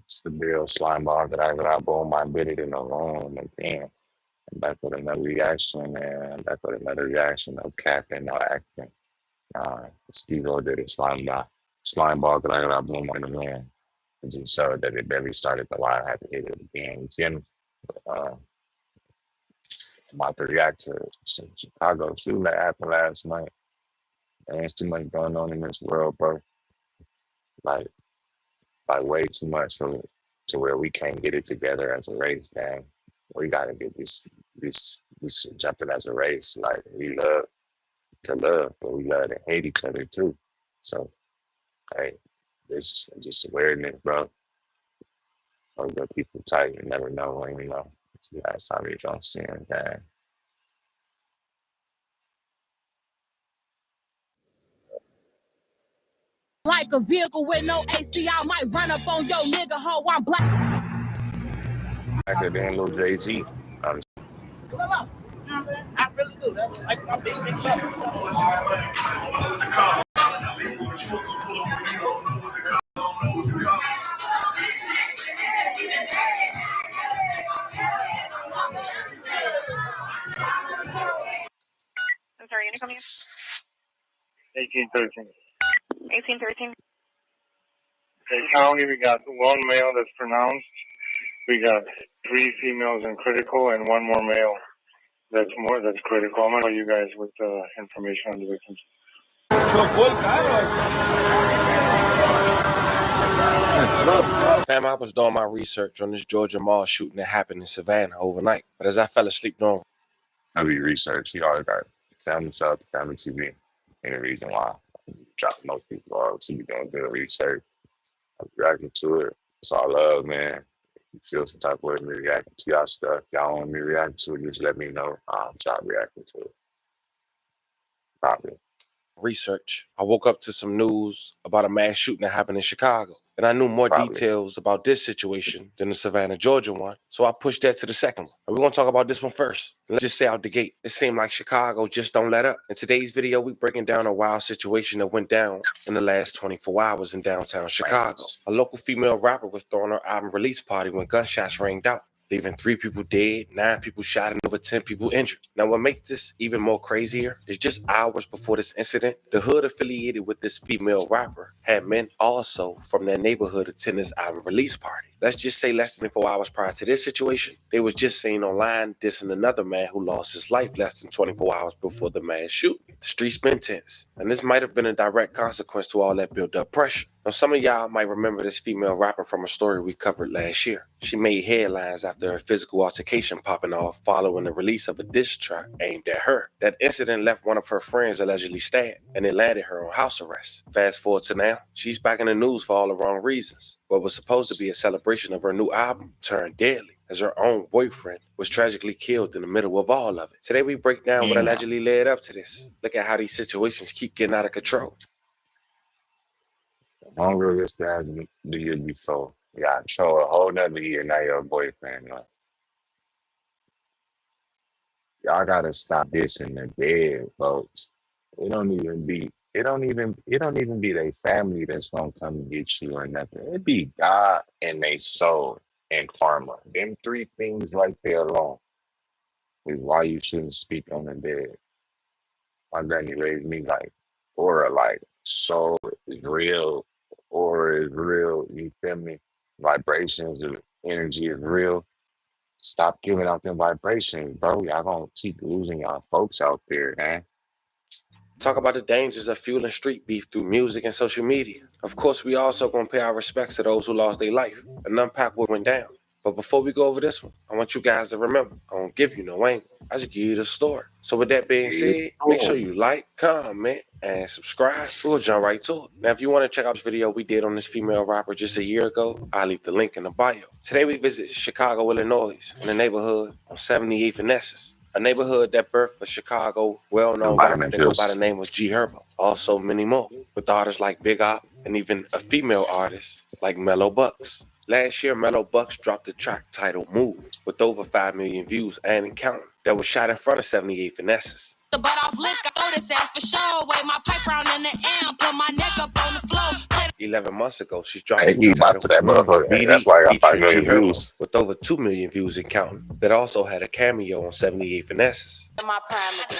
It's the bill slime ball that I got. Boom, I bit it in the room. And damn, I'm back with another reaction, man. Back with another reaction. No capping, no acting. Steve O did it. Slime ball that I got. Boom, on the man. It just showed that it barely started the line. I had to hit it again. You feel me? Uh, I'm about to react to some Chicago shooting that happened last night. There's too much going on in this world, bro. Like, like way too much to where we can't get it together as a race, man. We gotta get this jumping as a race. Like we love to love, but we love to hate each other too. So hey, this is just awareness, bro. Hold your people tight. You never know when you know. It's the last time you don't see him, man. Like a vehicle with no AC, I might run up on your nigga hoe. I'm black. After then, little Jay-Z. I really do. That's like my big nigga. I'm sorry, you come in? 1813. 1813. Okay, county, we got one male that's pronounced. We got 3 females in critical and 1 more male that's critical. I'm gonna tell you guys with information on the victims. Fam, I was doing my research on this Georgia mall shooting that happened in Savannah overnight. But as I fell asleep doing I be research. You always got family stuff, family TV. Any reason why I drop most people off. So you doing good research. I'm reacting to it. It's all love, man. If you feel some type of way me reacting to y'all stuff, y'all want me reacting to it, just let me know. I'll try reacting to it. Probably. research, I woke up to some news about a mass shooting that happened in Chicago. And I knew more details about this situation than the Savannah, Georgia one. So I pushed that to the second one. And we're going to talk about this one first. Let's just say out the gate, it seemed like Chicago just don't let up. In today's video, we're breaking down a wild situation that went down in the last 24 hours in downtown Chicago. A local female rapper was throwing her album release party when gunshots rang out, leaving 3 people dead, 9 people shot, and over 10 people injured. Now, what makes this even more crazier is just hours before this incident, the hood affiliated with this female rapper had men also from their neighborhood attend this album release party. Let's just say less than 24 hours prior to this situation, they was just seen online dissing another man who lost his life less than 24 hours before the mass shooting. The streets been tense, and this might have been a direct consequence to all that built up pressure. Now, some of y'all might remember this female rapper from a story we covered last year. She made headlines after a physical altercation popping off following the release of a diss track aimed at her. That incident left one of her friends allegedly stabbed, and it landed her on house arrest. Fast forward to now, she's back in the news for all the wrong reasons. What was supposed to be a celebration of her new album turned deadly, as her own boyfriend was tragically killed in the middle of all of it. Today we break down what allegedly led up to this. Look at how these situations keep getting out of control. Longer this than the year before. Yeah, show a whole nother year. Now you're a boyfriend. Like, y'all gotta stop dissing the dead, folks. It don't even be their family that's gonna come get you or nothing. It be God and they soul and karma. Them 3 things right there alone is why you shouldn't speak on the dead. My granny raised me like aura, like soul is real, aura is real, you feel me? Vibrations and energy is real. Stop giving out them vibrations, bro. Y'all gonna keep losing y'all folks out there, man. Talk about the dangers of fueling street beef through music and social media. Of course, we also gonna pay our respects to those who lost their life and unpack what went down. But before we go over this one, I want you guys to remember, I don't give you no angle. I just give you the story. So with that being said, make sure you like, comment, and subscribe. We'll jump right to it. Now, if you want to check out this video we did on this female rapper just a year ago, I'll leave the link in the bio. Today we visit Chicago, Illinois, in the neighborhood on 78th and Essex, a neighborhood that birthed a Chicago well-known rapper that go by the name of G Herbo. Also many more, with artists like Big Op and even a female artist like Mellow Bucks. Last year, Mellow Bucks dropped a track titled Move with over 5 million views and counting that was shot in front of 78th and Essex. the butt off lick, I throw this ass for sure. Wave my pipe round in the air, put my neck up on the floor. 11 months ago, she dropped Hey, a he track bought title, to that motherfucker. That's BD, why I got 5 featuring G million Herbo, views. with over 2 million views and counting, that also had a cameo on 78 Finesses. My prime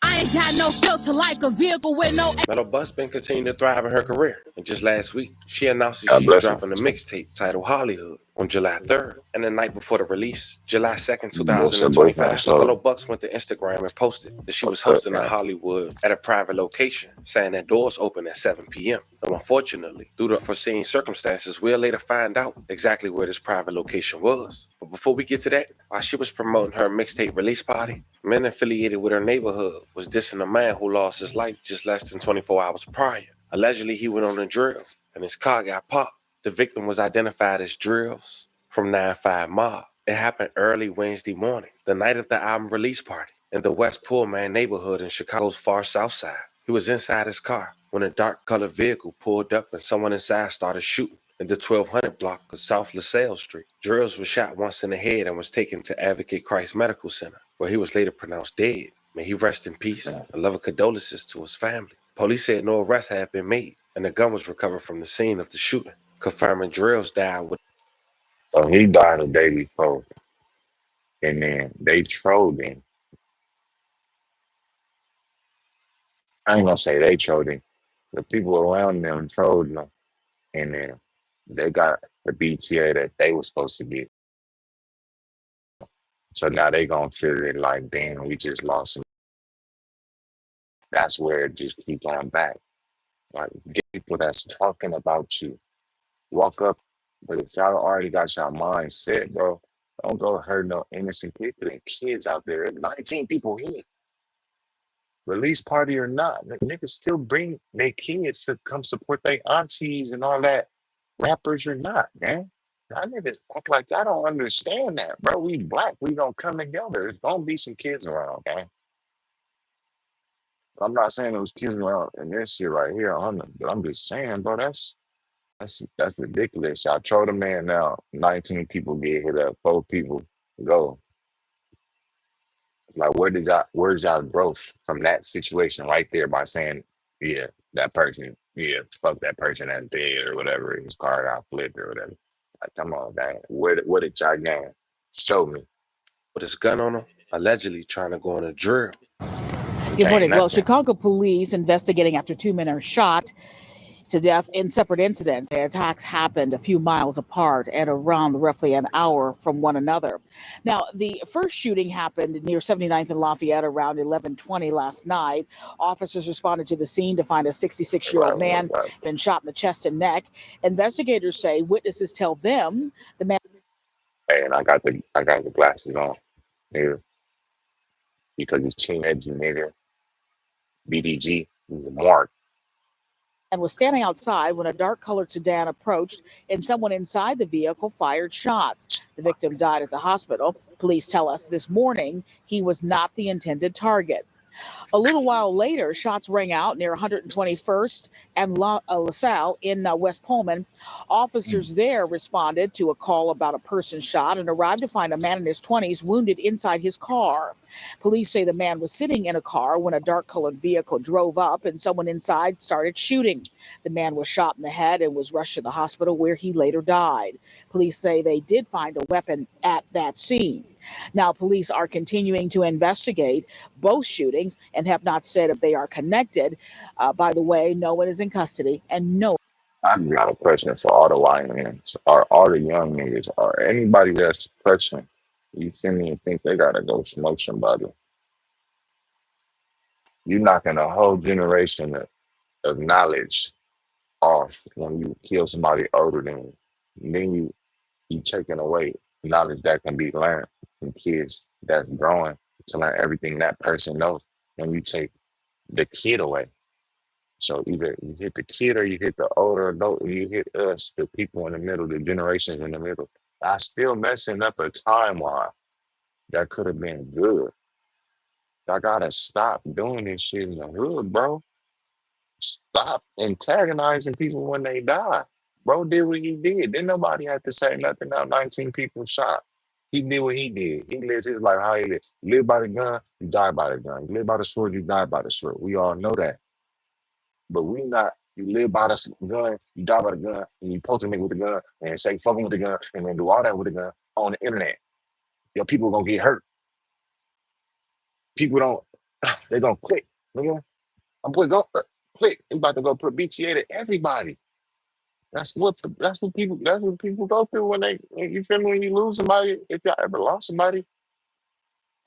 I ain't got no filter like a vehicle with no. Metal Bus been continuing to thrive in her career, and just last week, she announced that God she's bless him. dropping a mixtape titled Hollywood on July 3rd. And the night before the release, July 2nd, What's your boyfriend? 2025, Mellow So, Bucks went to Instagram and posted that she was what's up, hosting a man? Hollywood at a private location, saying that doors open at 7 p.m. Now, unfortunately, due to foreseen circumstances, we'll later find out exactly where this private location was. But before we get to that, while she was promoting her mixtape release party, men affiliated with her neighborhood was dissing a man who lost his life just less than 24 hours prior. Allegedly, he went on a drill and his car got popped. The victim was identified as Drills from 9-5 Mob. It happened early Wednesday morning, the night of the album release party, in the West Pullman neighborhood in Chicago's far south side. He was inside his car when a dark-colored vehicle pulled up and someone inside started shooting in the 1200 block of South LaSalle Street. Drills was shot once in the head and was taken to Advocate Christ Medical Center, where he was later pronounced dead. May he rest in peace and love and condolences to his family. Police said no arrests had been made, and the gun was recovered from the scene of the shooting, confirming Drills died with. So he died the day before, and then they trolled him. I ain't gonna say they trolled him. The people around them trolled him, and then they got the BTA that they was supposed to get. So now they gonna feel it like, damn, we just lost him. That's where it just keep going back. Like, get people that's talking about you. Walk up, but if y'all already got your mind set, bro, don't go hurt no innocent people and kids out there. There's 19 people here. Release party or not, niggas still bring their kids to come support their aunties and all that. Rappers or not, man. Y'all niggas act like I don't understand that, bro. We black, we gonna come together. There's gonna be some kids around, okay? I'm not saying those kids around and this shit right here on them, but I'm just saying, bro, that's ridiculous. Y'all troll the man now. 19 people get hit up, 4 people go. Like, where's y'all growth from that situation right there by saying, yeah, that person, yeah, fuck that person that's dead or whatever, his car got flipped or whatever. Like, come on, man. What did y'all gain? Show me. With his gun on him, allegedly trying to go on a drill. Good morning. Well, Nothing. Chicago police investigating after 2 men are shot to death in separate incidents. The attacks happened a few miles apart and around roughly an hour from one another. Now, the first shooting happened near 79th and Lafayette around 11:20 last night. Officers responded to the scene to find a 66-year-old man been shot in the chest and neck. Investigators say witnesses tell them the man. Hey, and I got the glasses on here because he's team edgy nigga. BDG, he's a mark. And was standing outside when a dark-colored sedan approached and someone inside the vehicle fired shots. The victim died at the hospital. Police tell us this morning he was not the intended target. A little while later, shots rang out near 121st and LaSalle in West Pullman. Officers there responded to a call about a person shot and arrived to find a man in his 20s wounded inside his car. Police say the man was sitting in a car when a dark-colored vehicle drove up and someone inside started shooting. The man was shot in the head and was rushed to the hospital where he later died. Police say they did find a weapon at that scene. Now, police are continuing to investigate both shootings and have not said if they are connected. By the way, no one is in custody and no. I got a question for all the YNs, or all the young niggas, or anybody that's touching. You feel me and think they gotta go smoke somebody. You knocking a whole generation of knowledge off when you kill somebody older than you. And then you taking away knowledge that can be learned from kids that's growing to learn everything that person knows. When you take the kid away. So either you hit the kid or you hit the older adult, or you hit us, the people in the middle, the generations in the middle. I still messing up a timeline that could have been good. I gotta stop doing this shit in the hood, bro. Stop antagonizing people when they die. Bro did what he did. Then nobody had to say nothing. Now 19 people shot. He did what he did. He lived his life how he lived. You live by the gun, you die by the gun. You live by the sword, you die by the sword. We all know that. But we not, you live by the gun, you die by the gun, and you post a nigga with the gun and say fucking with the gun and then do all that with the gun on the internet. Your people gonna get hurt. People don't, they gonna click. Nigga. I'm putting go click. I'm about to go put BTA to everybody. That's what people go through when you feel me when you lose somebody. If y'all ever lost somebody,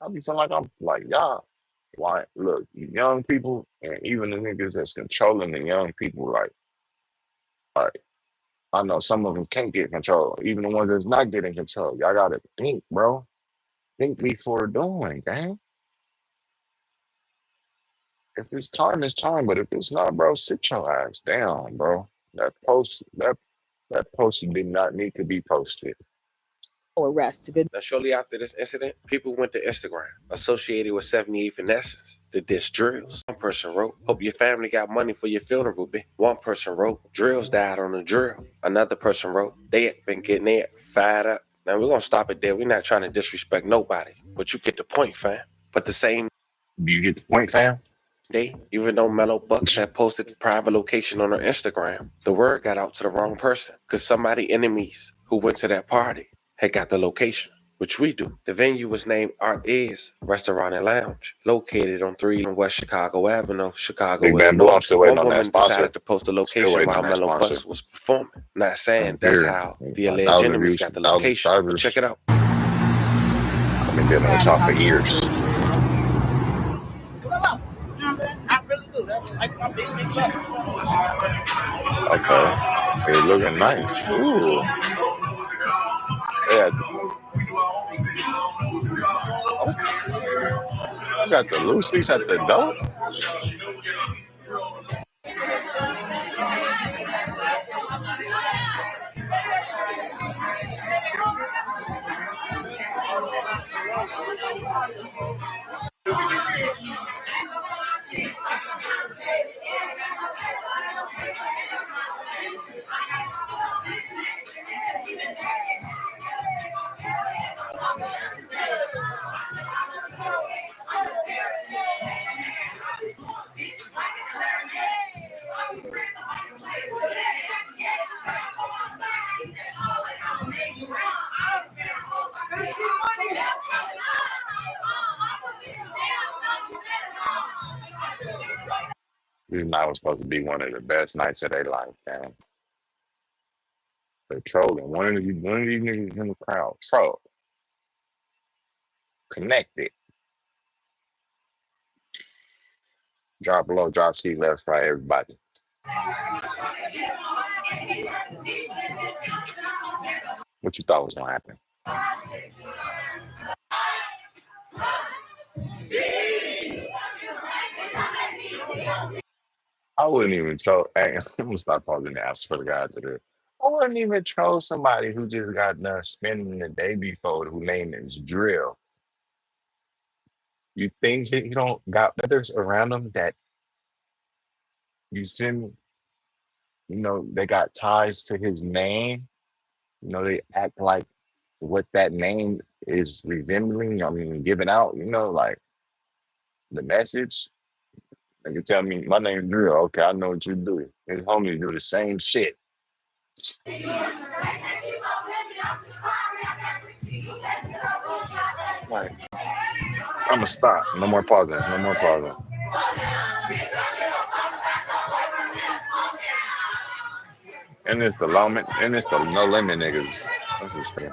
I'll be feeling like I'm like y'all. Why look, you young people and even the niggas that's controlling the young people, like I know some of them can't get control. Even the ones that's not getting control. Y'all gotta think, bro. Think before doing, gang. If it's time, it's time. But if it's not, bro, sit your ass down, bro. That post did not need to be posted. Arrest have been. Now, shortly after this incident, people went to Instagram, associated with 78 Finesses, to diss Drills. One person wrote, "Hope your family got money for your funeral, B." One person wrote, "Drills died on the drill." Another person wrote, "They had been getting it fired up." Now, we're going to stop it there. We're not trying to disrespect nobody, but you get the point, fam. But the same Do you get the point, fam? day, even though Mellow Bucks had posted the private location on her Instagram, the word got out to the wrong person because somebody enemies who went to that party had got the location, which we do. The venue was named Art Is Restaurant and Lounge, located on 3 West Chicago Avenue, Chicago, Big Bamboo, Illinois. I'm still waiting One on that woman sponsor. decided to post the Still location waiting while on that Mellow sponsor. Bucks was performing. Not saying I'm that's here. how the A alleged thousand enemies views, got the 1,000 location. But subscribers. check it out. I've been dealing with y'all for years. I really do. That's like my big love. Okay. It's looking nice. Ooh. Yeah. Oh, you got the loosies at the door. This night was supposed to be one of the best nights of their life, man. They're trolling. One of these niggas in the crowd. Troll. Connected. Drop low, drop C, left, right, everybody. What you thought was gonna happen? I wouldn't even troll. Hey, I'm gonna stop calling the ask for the guy to do. I wouldn't even troll somebody who just got done spending the day before who name is Drill. You think he don't got others around him that you send, they got ties to his name. They act like what that name is resembling. I mean, giving out, like the message. They can tell me my name's Drill. Okay, I know what you do. His homies do the same shit. Like, I'm gonna stop. No more pausing. No more pausing. And it's the limit. And it's the no limit niggas. That's just crazy.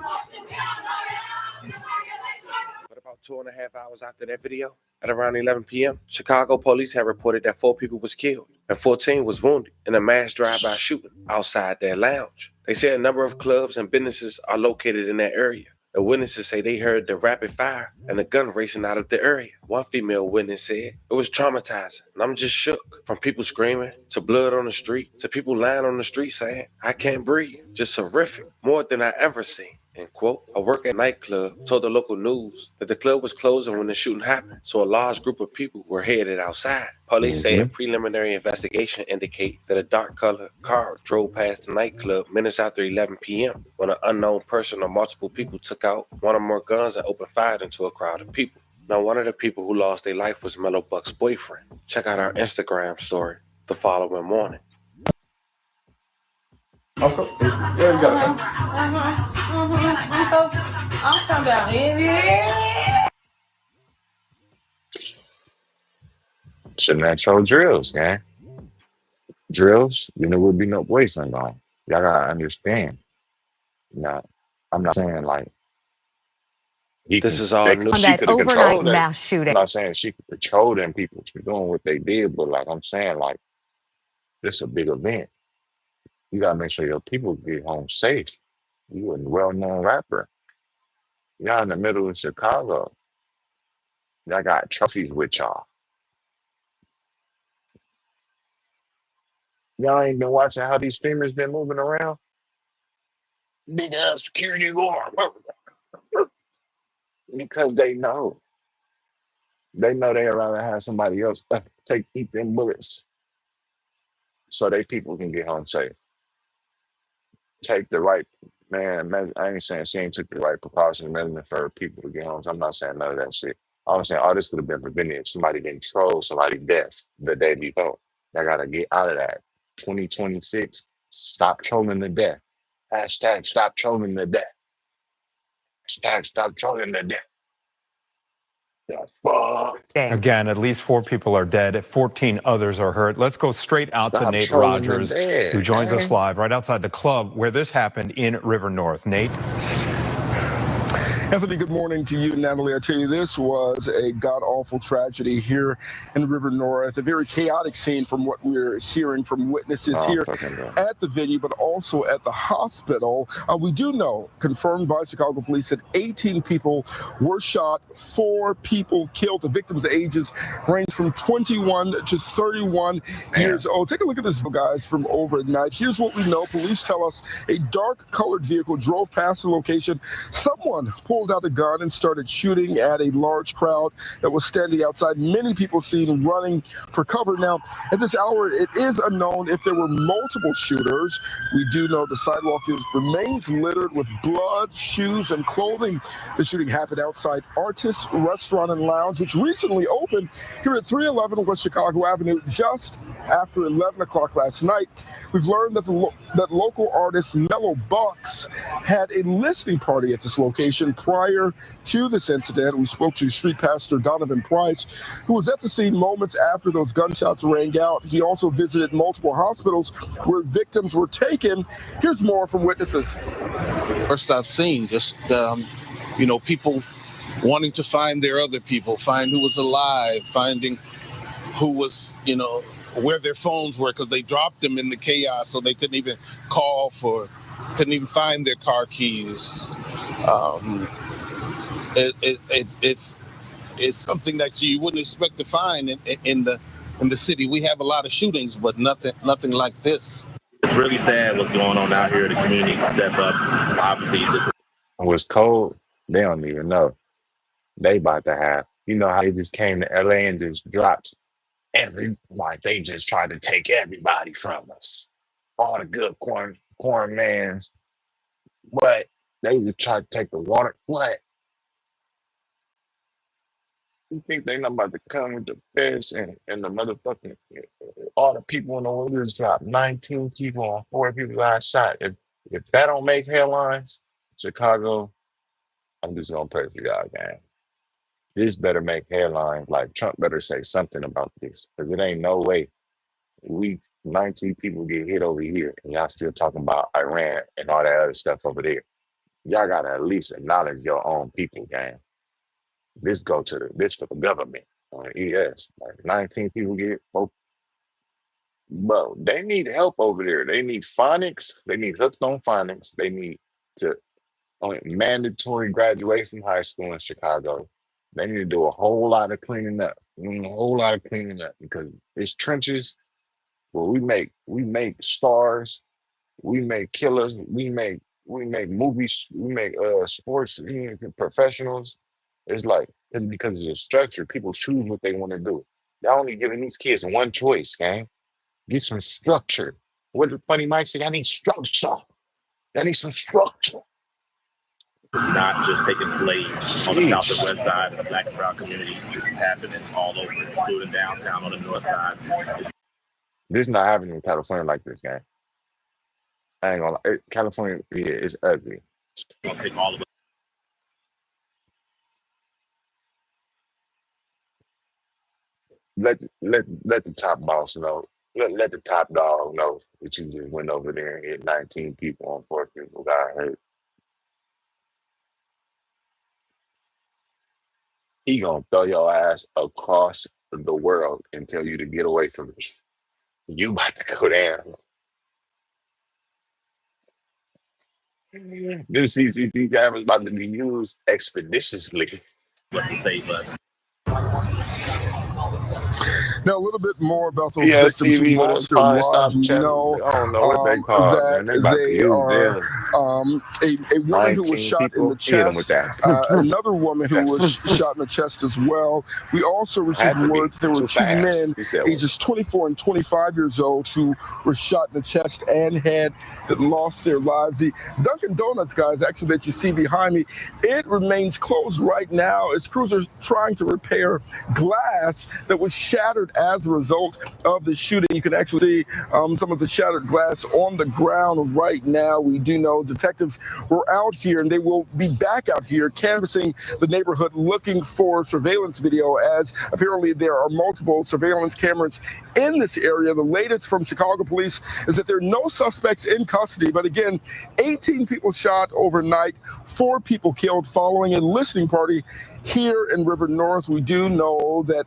But about 2.5 hours after that video, at around 11 p.m., Chicago police had reported that 4 people was killed and 14 was wounded in a mass drive-by shooting outside their lounge. They said a number of clubs and businesses are located in that area. The witnesses say they heard the rapid fire and the gun racing out of the area. One female witness said, "It was traumatizing, and I'm just shook. From people screaming, to blood on the street, to people lying on the street saying, 'I can't breathe.' Just horrific, more than I ever seen." End quote. A worker at a nightclub told the local news that the club was closing when the shooting happened, so a large group of people were headed outside. Police say a preliminary investigation indicate that a dark-colored car drove past the nightclub minutes after 11 p.m. when an unknown person or multiple people took out one or more guns and opened fire into a crowd of people. Now, one of the people who lost their life was Mellow Buck's boyfriend. Check out our Instagram story the following morning. Uncle, yeah, you got it. I'm talking about it. Shouldn't have told drills, man. Drills, there would be no boyfriend on. Y'all gotta understand. Now, I'm not saying like This is all new. On she that could have overnight controlled it. mass shooting. I'm not saying she could control them people from doing what they did, but like I'm saying, like this is a big event. You gotta make sure your people get home safe. You a well-known rapper. Y'all in the middle of Chicago. Y'all got trophies with y'all. Y'all ain't been watching how these streamers been moving around. Big ass security guard. Because they know. They know they'd rather have somebody else eat them bullets so they people can get home safe. Take the right I ain't saying she ain't took the right precautions measurement for people to get home. So I'm not saying none of that shit. I'm saying all this could have been prevented if somebody didn't troll somebody death the day before. I gotta get out of that. 2026, stop trolling the death. Hashtag stop trolling the death. Hashtag stop trolling the death. The fuck? Again, at least 4 people are dead, 14 others are hurt. Let's go straight out to Stop Nate trolling the Rogers, dead, who joins us man. live right outside the club where this happened in River North. Nate? Anthony, good morning to you, Natalie. I tell you, this was a god-awful tragedy here in River North, a very chaotic scene from what we're hearing from witnesses here at the venue, but also at the hospital. We do know, confirmed by Chicago police, that 18 people were shot, 4 people killed. The victims' ages range from 21 to 31 years old. Take a look at this, guys, from overnight. Here's what we know. Police tell us a dark-colored vehicle drove past the location. Someone pulled out a gun and started shooting at a large crowd that was standing outside. Many people seen running for cover. Now, at this hour, it is unknown if there were multiple shooters. We do know the sidewalk remains littered with blood, shoes, and clothing. The shooting happened outside Artist Restaurant and Lounge, which recently opened here at 311 West Chicago Avenue just after 11 o'clock last night. We've learned that that local artist Mellow Bucks had a listening party at this location prior to this incident. We spoke to street pastor Donovan Price, who was at the scene moments after those gunshots rang out. He also visited multiple hospitals where victims were taken. Here's more from witnesses. First I've seen just, people wanting to find their other people, find who was alive, finding who was, where their phones were, because they dropped them in the chaos, so they couldn't even couldn't even find their car keys. It's something that you wouldn't expect to find in the city. We have a lot of shootings, but nothing like this. It's really sad what's going on out here. The community can step up. Obviously, this was cold. They don't even know. They about to have. You know how they just came to LA and just dropped they just tried to take everybody from us. All the good corn mans. What? They just tried to take the water. What? You think they not about to come with the fish and the motherfucking all the people in the world just dropped 19 people on 4 people got shot. If that don't make headlines, Chicago, I'm just gonna pray for y'all, man. This better make headlines. Like Trump better say something about this. Because it ain't no way 19 people get hit over here and y'all still talking about Iran and all that other stuff over there. Y'all gotta at least acknowledge your own people, gang. This for the government on ES. Like 19 people get bro, they need help over there. They need phonics. They need hooked on phonics. They need mandatory graduate from high school in Chicago. They need to do a whole lot of cleaning up. Because it's trenches where we make stars, we make killers, we make we make movies, we make sports professionals. It's because of the structure. People choose what they want to do. Y'all only giving these kids one choice, gang. Get some structure. What the funny Mike say? I need structure. I need some structure. Not just taking place on the south and west side of the Black and brown communities. This is happening all over, including downtown on the north side. This is not happening in California like this, gang. I ain't gonna lie. California is ugly. It's gonna take all of us. Let the top boss know. Let the top dog know that you just went over there and hit 19 people and 4 people got hurt. He gonna throw your ass across the world and tell you to get away from it. You about to go down. New CCTV cameras about to be used expeditiously. What's to save us? Now, a little bit more about those Yeah, victims who TV with lost a their pawn lives. stop We channel. know I don't know what they call it, that man. They about to they use are a woman who was 19 shot in the people. Hit them with chest, that. another woman who was shot in the chest as well. We also received Had to word be that there were too 2 fast. men, He said, ages 24 and 25 years old, who were shot in the chest and head that lost their lives. The Dunkin' Donuts, guys, actually, that you see behind me, it remains closed right now as crews are trying to repair glass that was shattered as a result of the shooting. You can actually see some of the shattered glass on the ground right now. We do know detectives were out here, and they will be back out here canvassing the neighborhood looking for surveillance video, as apparently there are multiple surveillance cameras in this area. The latest from Chicago police is that there are no suspects in custody, but again, 18 people shot overnight, 4 people killed following a listening party here in River North. We do know that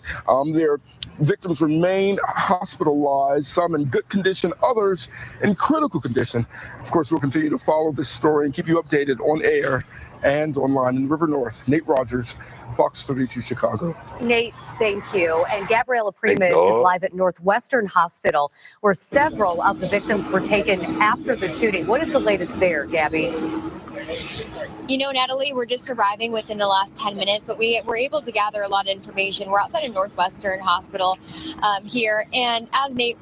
their victims remain hospitalized, some in good condition, others in critical condition. Of course, we'll continue to follow this story and keep you updated on air and online in River North. Nate Rogers, Fox 32 Chicago. Nate, thank you. And Gabriela Primus is live at Northwestern Hospital, where several of the victims were taken after the shooting. What is the latest there, Gabby? You know, Natalie, we're just arriving within the last 10 minutes, but we were able to gather a lot of information. We're outside of Northwestern Hospital here. And as Nate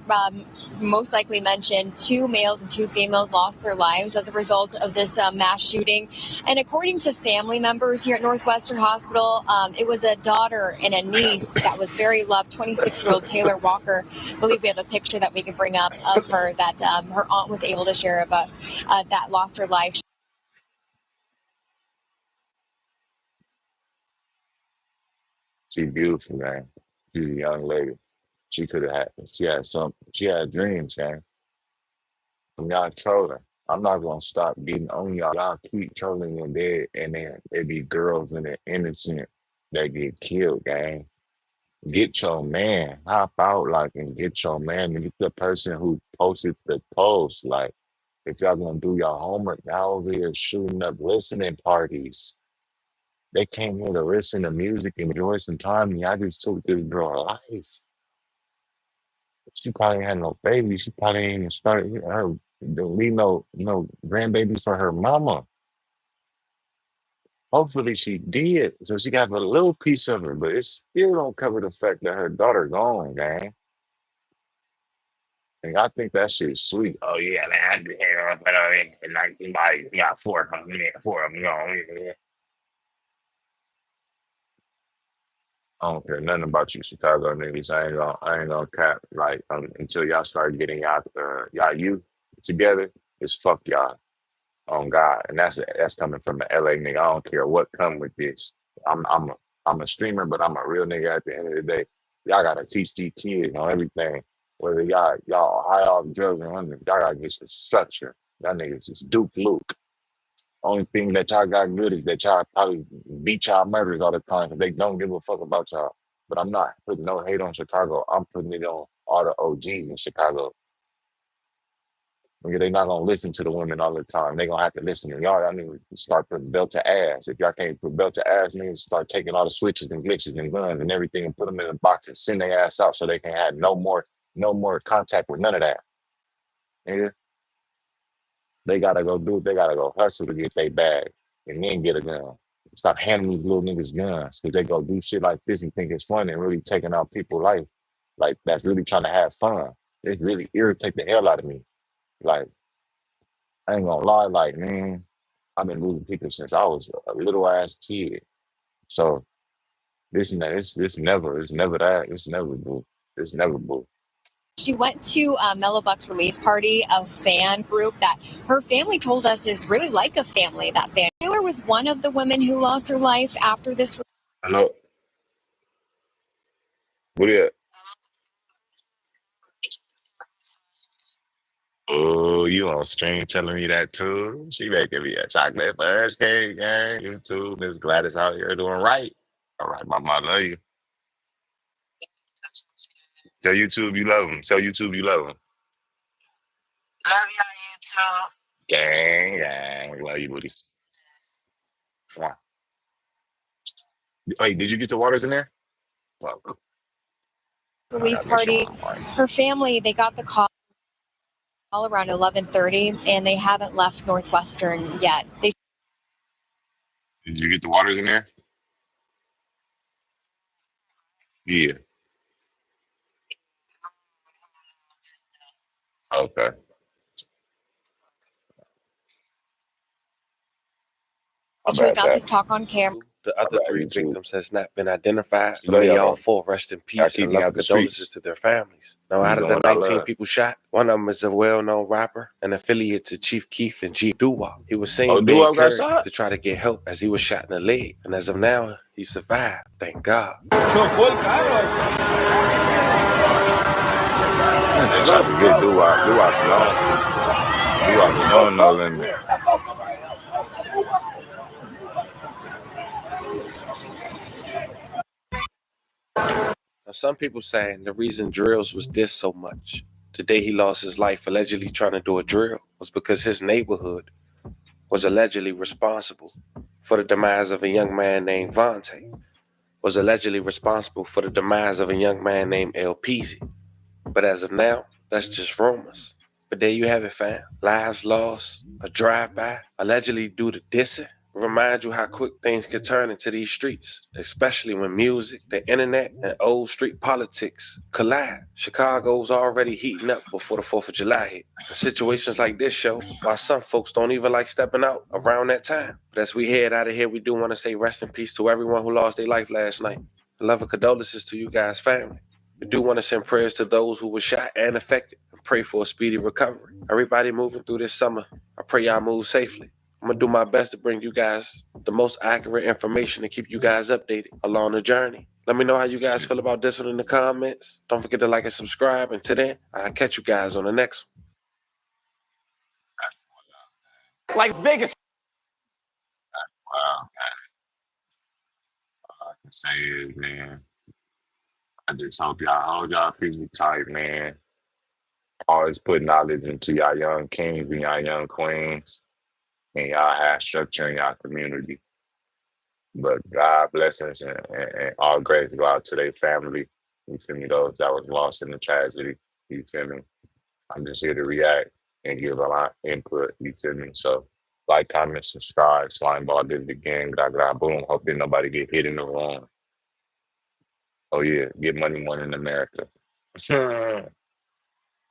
most likely mentioned, 2 males and 2 females lost their lives as a result of this mass shooting. And according to family members here at Northwestern Hospital, it was a daughter and a niece that was very loved, 26-year-old Taylor Walker. I believe we have a picture that we can bring up of her that her aunt was able to share with us that lost her life. She's beautiful, man. She's a young lady. She had dreams, man. And y'all trolling. I'm not gonna stop beating on y'all. Y'all keep trolling in there, and then there be girls and the innocent that get killed, gang. Get your man. Hop out like and get your man. And get the person who posted the post. Like, if y'all gonna do your homework, y'all over here shooting up listening parties. They came here to listen to music, enjoy some time, and y'all just took this girl life. She probably had no baby. She probably ain't even started her leave no grandbabies for her mama. Hopefully she did, so she got a little piece of her, but it still don't cover the fact that her daughter gone, gang. And I think that shit's sweet. Oh yeah, man, I did hear but 19 bodies. We got 4 coming in, 4 of them gone. I don't care nothing about you, Chicago niggas. I ain't gonna cap. Like until y'all start getting y'all youth together, it's fuck y'all on God, and that's coming from an LA nigga. I don't care what come with this. I'm a streamer, but I'm a real nigga at the end of the day. Y'all gotta teach these kids on everything. Whether y'all high off drugs or anything, y'all gotta get some structure. Y'all niggas is Duke Luke. Only thing that y'all got good is that y'all probably beat y'all murders all the time because they don't give a fuck about y'all. But I'm not putting no hate on Chicago. I'm putting it on all the OGs in Chicago. They're not gonna listen to the women all the time. They're gonna have to listen to y'all. Y'all need to start putting belt to ass. If y'all can't put belt to ass, niggas start taking all the switches and glitches and guns and everything and put them in a box and send their ass out so they can have no more contact with none of that. Nigga. They gotta go do it. They gotta go hustle to get their bag and then get a gun. Stop handing these little niggas guns because they go do shit like this and think it's fun and really taking out people's life. Like that's really trying to have fun. It really irritate the hell out of me. Like I ain't gonna lie, like man, I've been losing people since I was a little ass kid. So this and that, it's never that, it's never boo, it's never boo. She went to Mellow Buck's release party, a fan group that her family told us is really like a family. That fan Taylor was one of the women who lost her life after this. Hello, what is it? Oh, you on stream telling me that too? She making me a chocolate fudge cake, gang. You too, Miss Gladys out here doing right. All right, mama, I love you. Tell YouTube you love him. Tell YouTube you love him. Love y'all, YouTube. Gang, gang. Love you, buddy. Mwah. Wait, did you get the waters in there? Well, Release party, her family, they got the call around 11:30 and they haven't left Northwestern yet. Did you get the waters in there? Yeah. Okay. They chose not to talk on camera. The other three victims has not been identified. So May all y'all four rest in peace and love and condolences to their families. Now, out of the 19 people shot, one of them is a well-known rapper, an affiliate to Chief Keef and G Doo-Wop. He was seen being carried to try to get help as he was shot in the leg. And as of now, he survived. Thank God. They tried to get Doo-Wop. Doo-Wop lost. Doo-Wop no limit. Now, some people saying the reason Drills was dissed so much the day he lost his life allegedly trying to do a drill was because his neighborhood was allegedly responsible for the demise of a young man named Vontae, was allegedly responsible for the demise of a young man named El Peasy. But as of now, that's just rumors. But there you have it, fam. Lives lost, a drive-by, allegedly due to dissing. Remind you how quick things can turn into these streets, especially when music, the internet, and old street politics collide. Chicago's already heating up before the 4th of July hit. And situations like this show why some folks don't even like stepping out around that time. But as we head out of here, we do want to say rest in peace to everyone who lost their life last night. Love and condolences to you guys' family. We do want to send prayers to those who were shot and affected and pray for a speedy recovery. Everybody moving through this summer, I pray y'all move safely. I'm going to do my best to bring you guys the most accurate information to keep you guys updated along the journey. Let me know how you guys feel about this one in the comments. Don't forget to like and subscribe. And till then, I'll catch you guys on the next one. Like Vegas. Wow. All I can say is, man, I just hope y'all hold y'all people tight, man. Always put knowledge into y'all young kings and y'all young queens, and y'all have structure in y'all community. But God bless us and all grace go out to their family. You feel me? Those that was lost in the tragedy. You feel me? I'm just here to react and give a lot of input. You feel me? So like, comment, subscribe. Slime Ball did it again. Boom. Hope that nobody get hit in the wrong. Oh yeah, get money more in America.